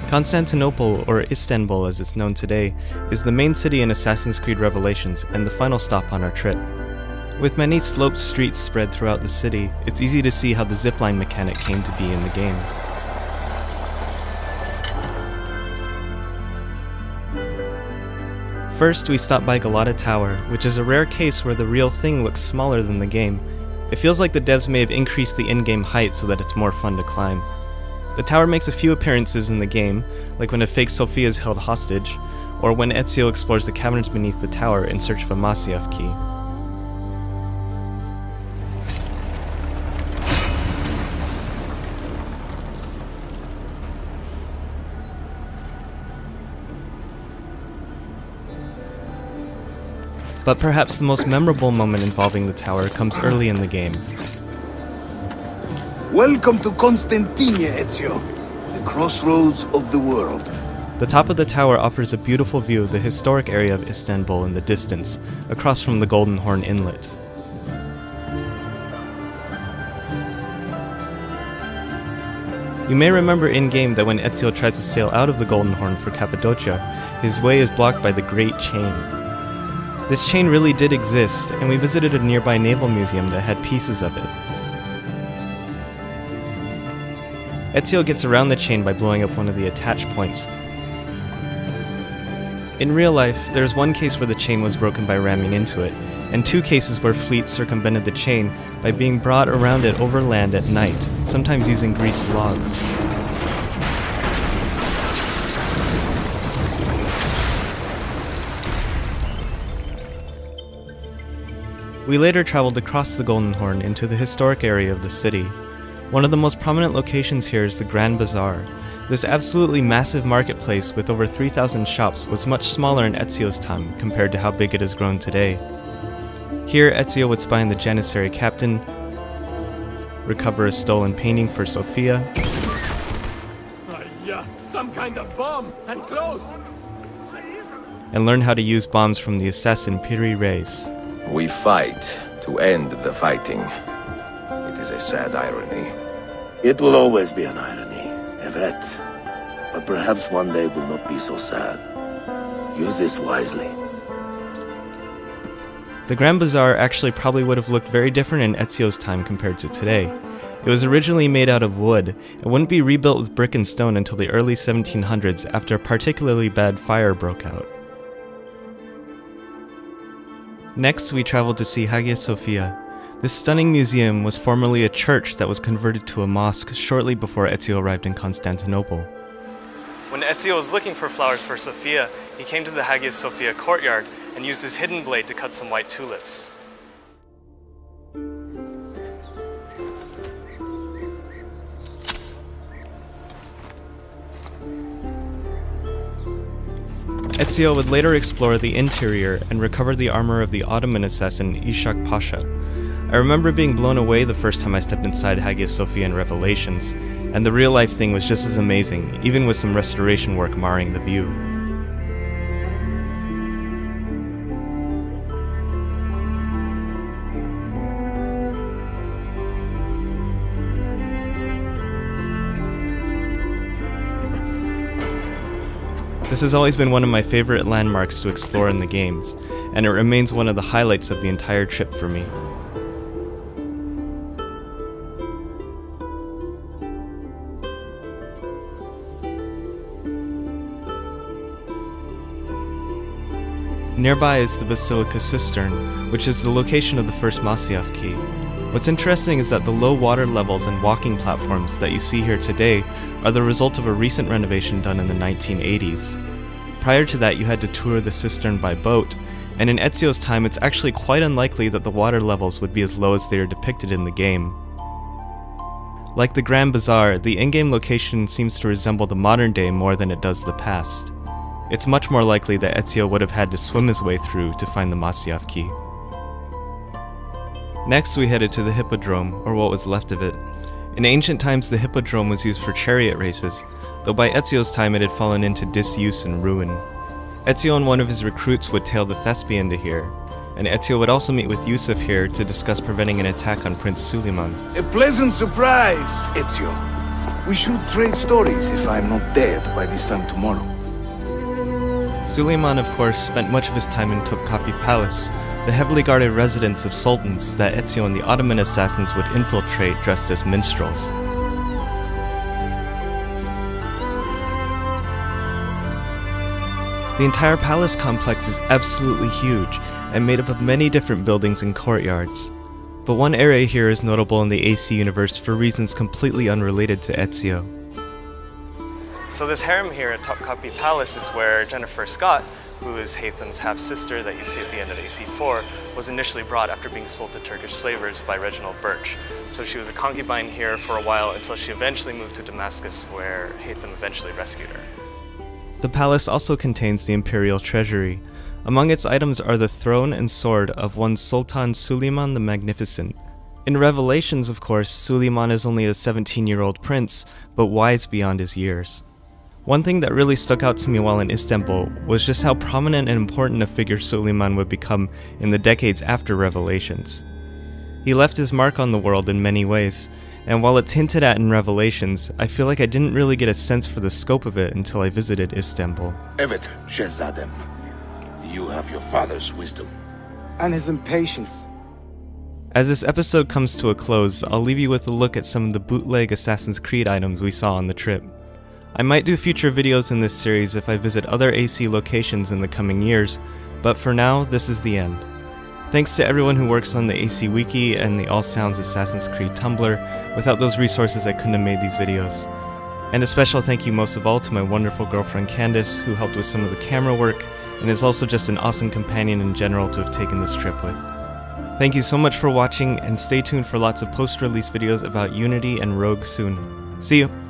Constantinople, or Istanbul as it's known today, is the main city in Assassin's Creed Revelations and the final stop on our trip. With many sloped streets spread throughout the city, it's easy to see how the zipline mechanic came to be in the game. First, we stop by Galata Tower, which is a rare case where the real thing looks smaller than the game. It feels like the devs may have increased the in-game height so that it's more fun to climb. The tower makes a few appearances in the game, like when a fake Sofia is held hostage, or when Ezio explores the caverns beneath the tower in search of a Masyaf key. But perhaps the most memorable moment involving the tower comes early in the game. Welcome to Constantinia, Ezio, the crossroads of the world. The top of the tower offers a beautiful view of the historic area of Istanbul in the distance, across from the Golden Horn Inlet. You may remember in-game that when Ezio tries to sail out of the Golden Horn for Cappadocia, his way is blocked by the Great Chain. This chain really did exist, and we visited a nearby naval museum that had pieces of it. Ezio gets around the chain by blowing up one of the attach points. In real life, there's one case where the chain was broken by ramming into it, and two cases where fleets circumvented the chain by being brought around it over land at night, sometimes using greased logs. We later traveled across the Golden Horn into the historic area of the city. One of the most prominent locations here is the Grand Bazaar. This absolutely massive marketplace with over 3,000 shops was much smaller in Ezio's time compared to how big it has grown today. Here, Ezio would spy on the Janissary captain, recover a stolen painting for Sofia, some kind of bomb, and close! and learn how to use bombs from the assassin Piri Reis. We fight to end the fighting. It is a sad irony. It will always be an irony, Evet. But perhaps one day will not be so sad. Use this wisely. The Grand Bazaar actually probably would have looked very different in Ezio's time compared to today. It was originally made out of wood, and wouldn't be rebuilt with brick and stone until the early 1700s after a particularly bad fire broke out. Next, we traveled to see Hagia Sophia. This stunning museum was formerly a church that was converted to a mosque shortly before Ezio arrived in Constantinople. When Ezio was looking for flowers for Sophia, he came to the Hagia Sophia courtyard and used his hidden blade to cut some white tulips. Ezio would later explore the interior and recover the armor of the Ottoman assassin Ishak Pasha. I remember being blown away the first time I stepped inside Hagia Sophia in Revelations, and the real-life thing was just as amazing, even with some restoration work marring the view. This has always been one of my favorite landmarks to explore in the games, and it remains one of the highlights of the entire trip for me. Nearby is the Basilica Cistern, which is the location of the first Masyaf key. What's interesting is that the low water levels and walking platforms that you see here today are the result of a recent renovation done in the 1980s. Prior to that, you had to tour the cistern by boat, and in Ezio's time it's actually quite unlikely that the water levels would be as low as they are depicted in the game. Like the Grand Bazaar, the in-game location seems to resemble the modern day more than it does the past. It's much more likely that Ezio would have had to swim his way through to find the Masyaf key. Next, we headed to the Hippodrome, or what was left of it. In ancient times, the Hippodrome was used for chariot races, though by Ezio's time it had fallen into disuse and ruin. Ezio and one of his recruits would tail the Thespian to here, and Ezio would also meet with Yusuf here to discuss preventing an attack on Prince Suleiman. A pleasant surprise, Ezio. We should trade stories if I'm not dead by this time tomorrow. Suleiman, of course, spent much of his time in Topkapi Palace, the heavily guarded residence of sultans that Ezio and the Ottoman assassins would infiltrate dressed as minstrels. The entire palace complex is absolutely huge and made up of many different buildings and courtyards. But one area here is notable in the AC universe for reasons completely unrelated to Ezio. So this harem here at Topkapi Palace is where Jennifer Scott, who is Haytham's half-sister that you see at the end of AC4, was initially brought after being sold to Turkish slavers by Reginald Birch. So she was a concubine here for a while until she eventually moved to Damascus, where Haytham eventually rescued her. The palace also contains the imperial treasury. Among its items are the throne and sword of one Sultan Suleiman the Magnificent. In Revelations, of course, Suleiman is only a 17-year-old prince, but wise beyond his years. One thing that really stuck out to me while in Istanbul was just how prominent and important a figure Suleiman would become in the decades after Revelations. He left his mark on the world in many ways, and while it's hinted at in Revelations, I feel like I didn't really get a sense for the scope of it until I visited Istanbul. Evet, Şehzadem. You have your father's wisdom. And his impatience. As this episode comes to a close, I'll leave you with a look at some of the bootleg Assassin's Creed items we saw on the trip. I might do future videos in this series if I visit other AC locations in the coming years, but for now, this is the end. Thanks to everyone who works on the AC Wiki and the All Sounds Assassin's Creed Tumblr. Without those resources, I couldn't have made these videos. And a special thank you most of all to my wonderful girlfriend Candice, who helped with some of the camera work, and is also just an awesome companion in general to have taken this trip with. Thank you so much for watching, and stay tuned for lots of post-release videos about Unity and Rogue soon. See you!